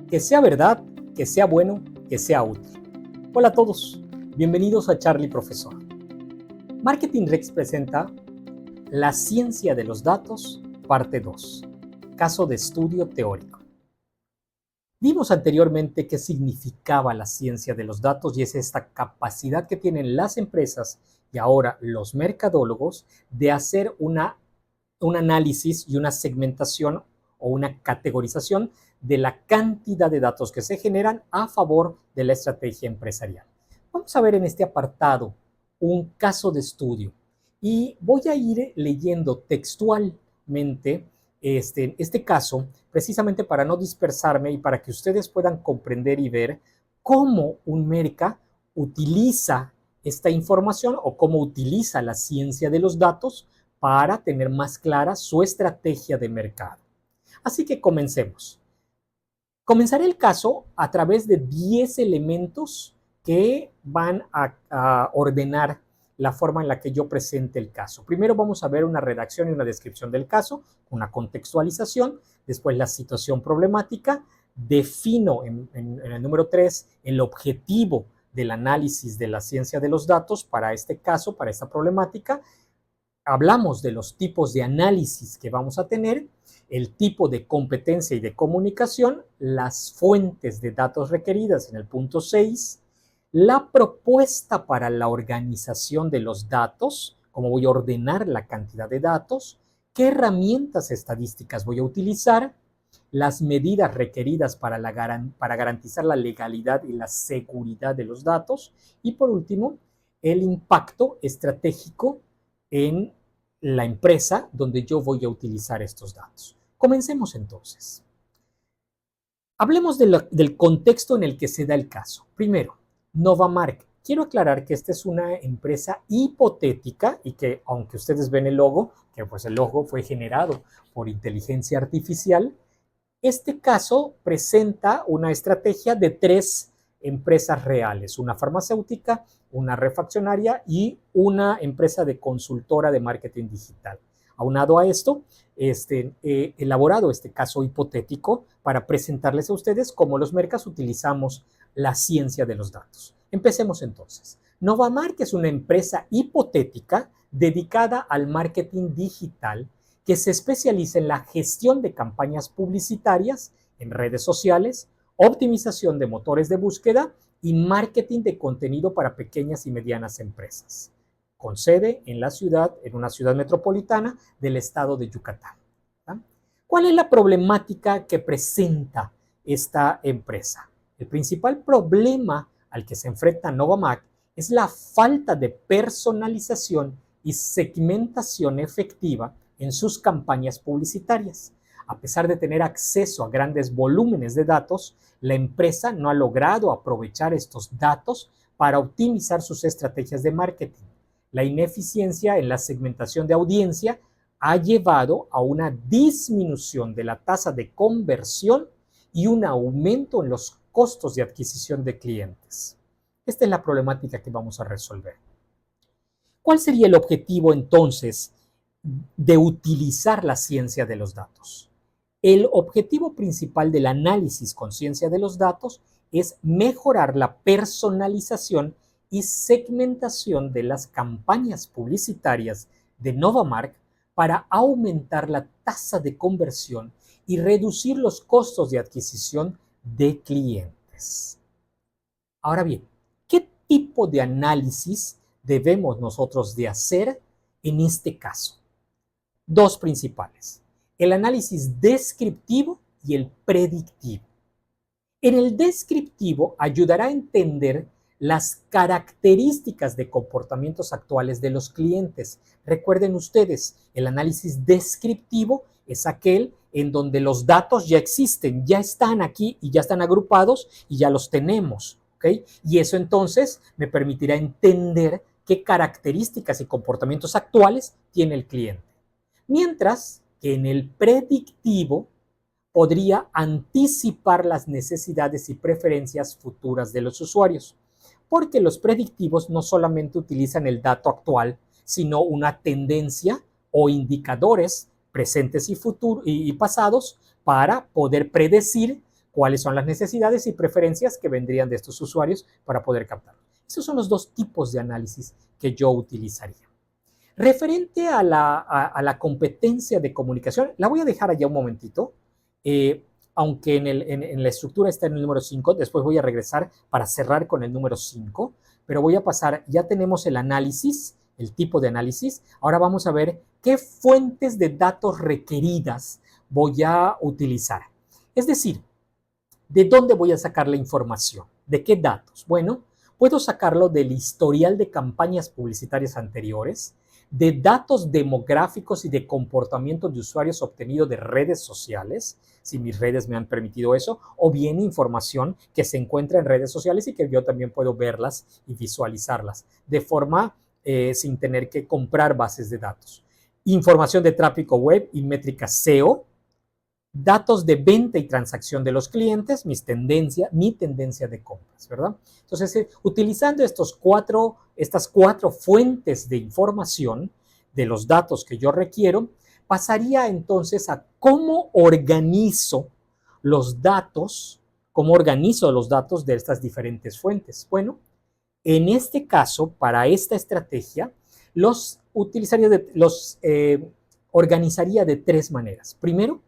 Que sea verdad, que sea bueno, que sea útil. Hola a todos, bienvenidos a Charlie Profesor. Marketing Rex presenta La ciencia de los datos, parte 2, caso de estudio teórico. Vimos anteriormente qué significaba la ciencia de los datos y es esta capacidad que tienen las empresas y ahora los mercadólogos de hacer un análisis y una segmentación o una categorización de la cantidad de datos que se generan a favor de la estrategia empresarial. Vamos a ver en este apartado un caso de estudio y voy a ir leyendo textualmente este caso precisamente para no dispersarme y para que ustedes puedan comprender y ver cómo un merca utiliza esta información o cómo utiliza la ciencia de los datos para tener más clara su estrategia de mercado. Así que comencemos. Comenzaré el caso a través de 10 elementos que van a ordenar la forma en la que yo presente el caso. Primero vamos a ver una redacción y una descripción del caso, una contextualización, después la situación problemática, defino en el número 3 el objetivo del análisis de la ciencia de los datos para este caso, para esta problemática. Hablamos de los tipos de análisis que vamos a tener, el tipo de competencia y de comunicación, las fuentes de datos requeridas en el punto 6, la propuesta para la organización de los datos, cómo voy a ordenar la cantidad de datos, qué herramientas estadísticas voy a utilizar, las medidas requeridas para garantizar la legalidad y la seguridad de los datos y por último, el impacto estratégico en la empresa donde yo voy a utilizar estos datos. Comencemos entonces. Hablemos del contexto en el que se da el caso. Primero, Novamark. Quiero aclarar que esta es una empresa hipotética y que, aunque ustedes ven el logo, que pues el logo fue generado por inteligencia artificial, este caso presenta una estrategia de 3 empresas reales, una farmacéutica, una refaccionaria y una empresa de consultora de marketing digital. Aunado a esto, he elaborado este caso hipotético para presentarles a ustedes cómo los mercas utilizamos la ciencia de los datos. Empecemos entonces. Novamark es una empresa hipotética dedicada al marketing digital que se especializa en la gestión de campañas publicitarias en redes sociales, optimización de motores de búsqueda y marketing de contenido para pequeñas y medianas empresas, con sede en una ciudad metropolitana del estado de Yucatán. ¿Cuál es la problemática que presenta esta empresa? El principal problema al que se enfrenta Novamark es la falta de personalización y segmentación efectiva en sus campañas publicitarias. A pesar de tener acceso a grandes volúmenes de datos, la empresa no ha logrado aprovechar estos datos para optimizar sus estrategias de marketing. La ineficiencia en la segmentación de audiencia ha llevado a una disminución de la tasa de conversión y un aumento en los costos de adquisición de clientes. Esta es la problemática que vamos a resolver. ¿Cuál sería el objetivo entonces de utilizar la ciencia de los datos? El objetivo principal del análisis con ciencia de los datos es mejorar la personalización y segmentación de las campañas publicitarias de Novamark para aumentar la tasa de conversión y reducir los costos de adquisición de clientes. Ahora bien, ¿qué tipo de análisis debemos nosotros de hacer en este caso? 2 principales, el análisis descriptivo y el predictivo. En el descriptivo ayudará a entender las características de comportamientos actuales de los clientes. Recuerden ustedes, el análisis descriptivo es aquel en donde los datos ya existen, ya están aquí y ya están agrupados y ya los tenemos, ¿ok? Y eso entonces me permitirá entender qué características y comportamientos actuales tiene el cliente. Mientras que en el predictivo podría anticipar las necesidades y preferencias futuras de los usuarios, porque los predictivos no solamente utilizan el dato actual, sino una tendencia o indicadores presentes y pasados para poder predecir cuáles son las necesidades y preferencias que vendrían de estos usuarios para poder captarlo. Esos son los dos tipos de análisis que yo utilizaría. Referente a la competencia de comunicación, la voy a dejar allá un momentito, aunque en la estructura está en el número 5, después voy a regresar para cerrar con el número 5, pero voy a pasar, ya tenemos el análisis, el tipo de análisis, ahora vamos a ver qué fuentes de datos requeridas voy a utilizar. Es decir, ¿de dónde voy a sacar la información? ¿De qué datos? Bueno, puedo sacarlo del historial de campañas publicitarias anteriores, de datos demográficos y de comportamiento de usuarios obtenido de redes sociales, si mis redes me han permitido eso, o bien información que se encuentra en redes sociales y que yo también puedo verlas y visualizarlas de forma sin tener que comprar bases de datos. Información de tráfico web y métricas SEO, datos de venta y transacción de los clientes, mi tendencia de compras, ¿verdad? Entonces, utilizando estas cuatro fuentes de información de los datos que yo requiero, pasaría entonces a cómo organizo los datos de estas diferentes fuentes. Bueno, en este caso, para esta estrategia, los organizaría de tres maneras. Primero,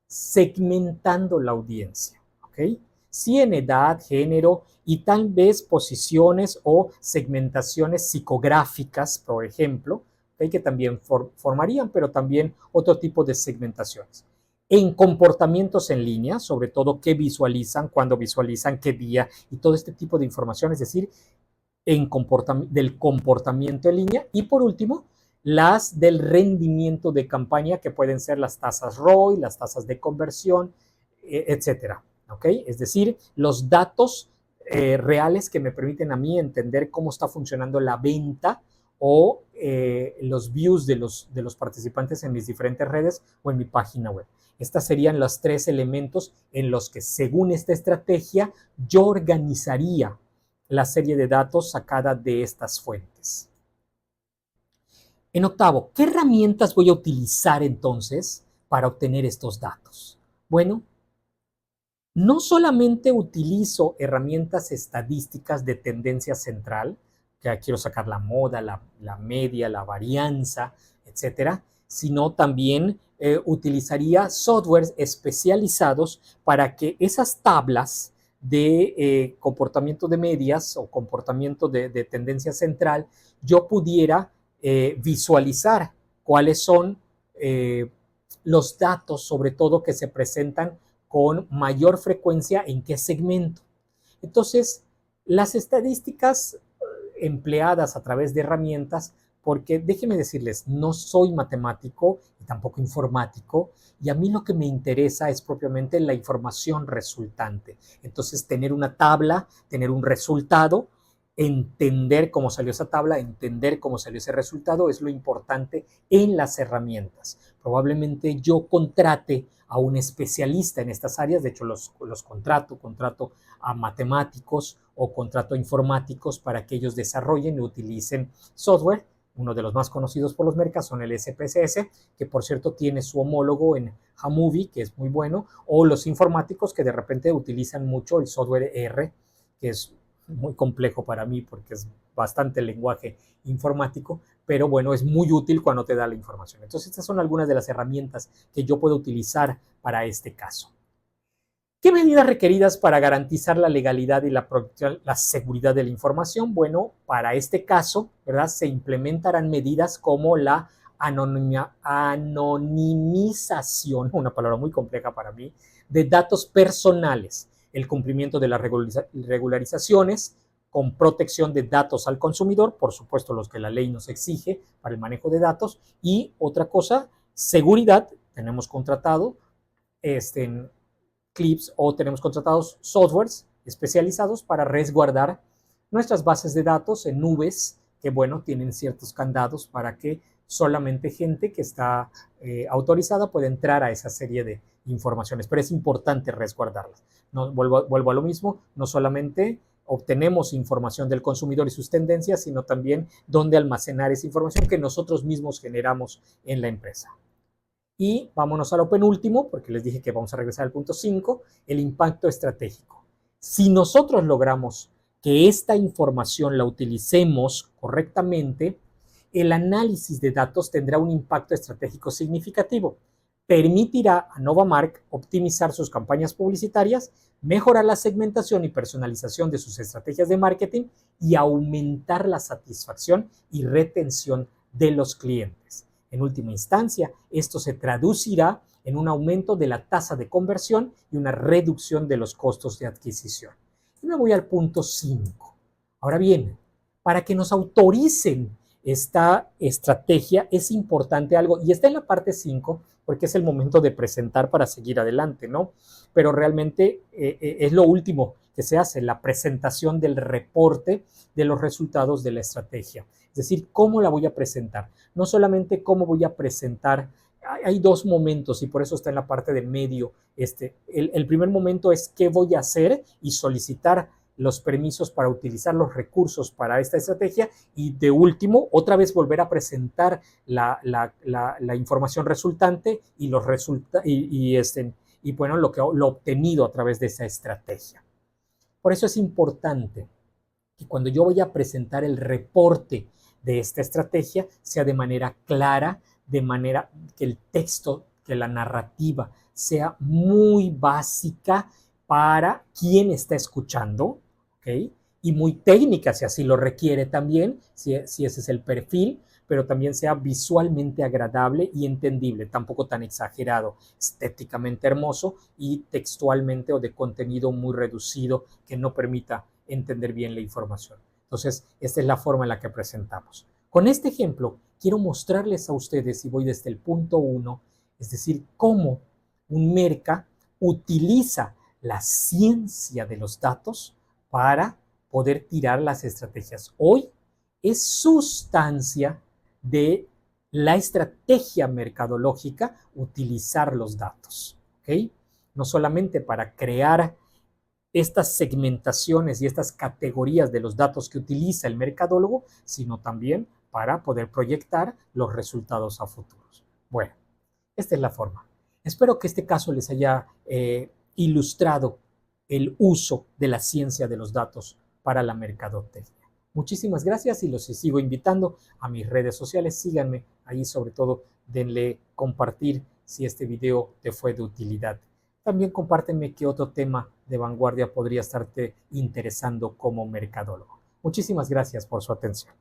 segmentando la audiencia, ¿ok? Sí, en edad, género y tal vez posiciones o segmentaciones psicográficas, por ejemplo, ¿okay? Que también formarían, pero también otro tipo de segmentaciones. En comportamientos en línea, sobre todo qué visualizan, cuándo visualizan, qué día y todo este tipo de información, es decir, del comportamiento en línea. Y por último, las del rendimiento de campaña, que pueden ser las tasas ROI, las tasas de conversión, etcétera. ¿Ok? Es decir, los datos reales que me permiten a mí entender cómo está funcionando la venta o los views de los participantes en mis diferentes redes o en mi página web. Estos serían los tres elementos en los que, según esta estrategia, yo organizaría la serie de datos sacada de estas fuentes. En octavo, ¿qué herramientas voy a utilizar entonces para obtener estos datos? Bueno, no solamente utilizo herramientas estadísticas de tendencia central, que quiero sacar la moda, la media, la varianza, etcétera, sino también utilizaría softwares especializados para que esas tablas de comportamiento de medias o comportamiento de tendencia central, yo pudiera visualizar cuáles son los datos, sobre todo, que se presentan con mayor frecuencia en qué segmento. Entonces, las estadísticas empleadas a través de herramientas, porque déjenme decirles, no soy matemático y tampoco informático, y a mí lo que me interesa es propiamente la información resultante. Entonces, tener una tabla, tener un resultado, entender cómo salió esa tabla, entender cómo salió ese resultado es lo importante en las herramientas. Probablemente yo contrate a un especialista en estas áreas, de hecho los contrato a matemáticos o contrato a informáticos para que ellos desarrollen y utilicen software. Uno de los más conocidos por los mercados son el SPSS, que por cierto tiene su homólogo en Jamovi, que es muy bueno, o los informáticos que de repente utilizan mucho el software R, que es muy complejo para mí porque es bastante lenguaje informático, pero bueno, es muy útil cuando te da la información. Entonces, estas son algunas de las herramientas que yo puedo utilizar para este caso. ¿Qué medidas requeridas para garantizar la legalidad y la seguridad de la información? Bueno, para este caso, ¿verdad? Se implementarán medidas como la anonimización, una palabra muy compleja para mí, de datos personales, el cumplimiento de las regularizaciones con protección de datos al consumidor, por supuesto los que la ley nos exige para el manejo de datos, y otra cosa, seguridad. Tenemos contratado clips o tenemos contratados softwares especializados para resguardar nuestras bases de datos en nubes que, bueno, tienen ciertos candados para que solamente gente que está autorizada puede entrar a esa serie de informaciones, pero es importante resguardarlas. No, vuelvo a lo mismo, no solamente obtenemos información del consumidor y sus tendencias, sino también dónde almacenar esa información que nosotros mismos generamos en la empresa. Y vámonos a lo penúltimo, porque les dije que vamos a regresar al punto 5, el impacto estratégico. Si nosotros logramos que esta información la utilicemos correctamente, el análisis de datos tendrá un impacto estratégico significativo. Permitirá a Novamark optimizar sus campañas publicitarias, mejorar la segmentación y personalización de sus estrategias de marketing y aumentar la satisfacción y retención de los clientes. En última instancia, esto se traducirá en un aumento de la tasa de conversión y una reducción de los costos de adquisición. Y me voy al punto 5. Ahora bien, para que nos autoricen esta estrategia es importante algo, y está en la parte 5, porque es el momento de presentar para seguir adelante, ¿no? Pero realmente es lo último que se hace, la presentación del reporte de los resultados de la estrategia. Es decir, ¿cómo la voy a presentar? No solamente cómo voy a presentar, hay dos momentos y por eso está en la parte del medio. El primer momento es qué voy a hacer y solicitar los permisos para utilizar los recursos para esta estrategia y de último, otra vez volver a presentar la información resultante y los y bueno, lo obtenido a través de esa estrategia. Por eso es importante que cuando yo voy a presentar el reporte de esta estrategia sea de manera clara, de manera que el texto, que la narrativa sea muy básica para quien está escuchando, ¿ok? Y muy técnica si así lo requiere también, si ese es el perfil, pero también sea visualmente agradable y entendible, tampoco tan exagerado, estéticamente hermoso y textualmente o de contenido muy reducido que no permita entender bien la información. Entonces, esta es la forma en la que presentamos. Con este ejemplo, quiero mostrarles a ustedes, y voy desde el punto 1, es decir, cómo un merca utiliza la ciencia de los datos para poder tirar las estrategias. Hoy es sustancia de la estrategia mercadológica utilizar los datos, ¿ok? No solamente para crear estas segmentaciones y estas categorías de los datos que utiliza el mercadólogo, sino también para poder proyectar los resultados a futuros. Bueno, esta es la forma. Espero que este caso les haya ilustrado el uso de la ciencia de los datos para la mercadotecnia. Muchísimas gracias y los sigo invitando a mis redes sociales. Síganme ahí, sobre todo denle compartir si este video te fue de utilidad. También compárteme qué otro tema de vanguardia podría estarte interesando como mercadólogo. Muchísimas gracias por su atención.